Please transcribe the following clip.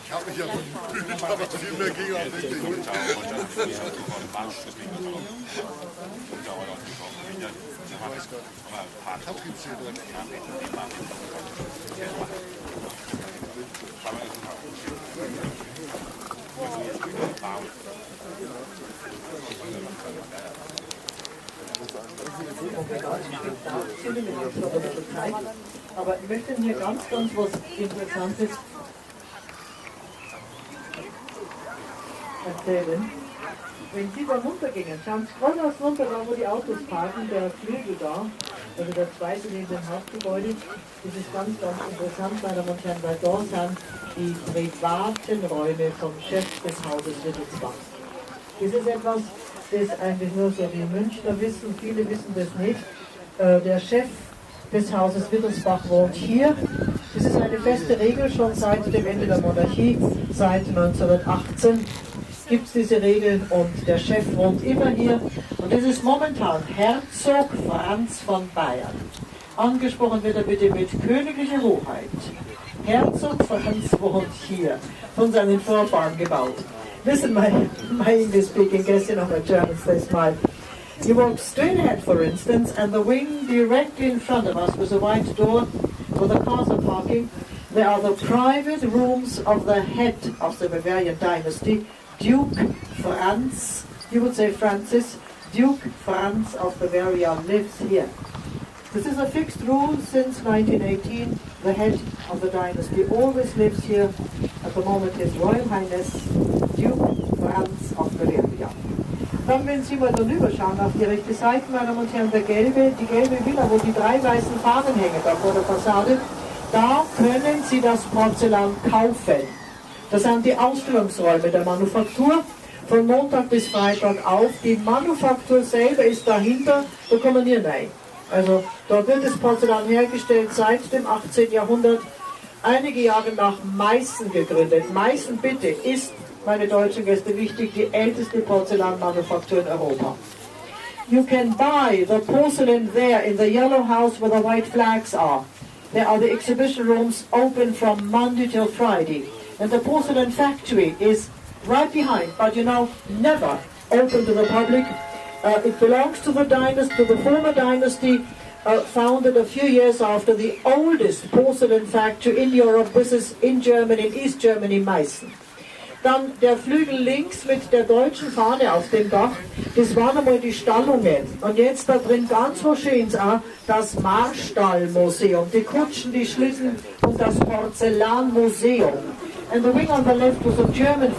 Ich habe mich ja bemüht, aber viel mehr ging auch nicht. Aber ich möchte Ihnen hier ganz was Interessantes erzählen. Wenn Sie da runtergingen, schauen Sie geradeaus runter, da wo die Autos parken, der Flügel da, also der zweite neben dem Hauptgebäude, das ist ganz interessant, meine Damen und Herren, weil da sind die privaten Räume vom Chef des Hauses Wittelsbach. Das ist etwas, das eigentlich nur so die Münchner wissen, viele wissen das nicht. Der Chef des Hauses Wittelsbach wohnt hier. Das ist eine feste Regel schon seit dem Ende der Monarchie, seit 1918 gibt es diese Regel und der Chef wohnt immer hier. Und das ist momentan Herzog Franz von Bayern. Angesprochen wird er bitte mit königlicher Hoheit. Herzog Franz wohnt hier, von seinen Vorfahren gebaut. Listen, my English speaking guest, you know my German says smile. You walk straight ahead, for instance, and the wing directly in front of us was a white door where the cars are parking. There are the private rooms of the head of the Bavarian dynasty, Duke Franz, you would say Francis, Duke Franz of Bavaria lives here. This is a fixed rule since 1918. The head of the dynasty always lives here. At the moment, His Royal Highness Duke Franz of Bavaria. Dann, wenn Sie mal darüber schauen, auf die rechte Seite, meine Damen und Herren, die gelbe Villa, wo die 3 weißen Fahnen hängen, da vor der Fassade, da können Sie das Porzellan kaufen. Das sind die Ausstellungsräume der Manufaktur, von Montag bis Freitag auf. Die Manufaktur selber ist dahinter, da kommen wir rein. Also dort wird das Porzellan hergestellt seit dem 18. Jahrhundert, einige Jahre nach Meißen gegründet. Meißen, bitte, ist, meine deutschen Gäste, wichtig, die älteste Porzellanmanufaktur in Europa. You can buy the porcelain there in the yellow house where the white flags are. There are the exhibition rooms open from Monday till Friday. And the porcelain factory is right behind, but you know, never open to the public. It belongs to the dynasty, to the former dynasty, founded a few years after the oldest porcelain factory in Europe. This is in Germany, in East Germany, Meißen. Dann der Flügel links mit der deutschen Fahne auf dem Dach, das waren einmal die Stallungen. Und jetzt da drin ganz was Schönes auch, das Marstallmuseum, die Kutschen, die Schlitten und das Porzellanmuseum. And the wing on the left was a German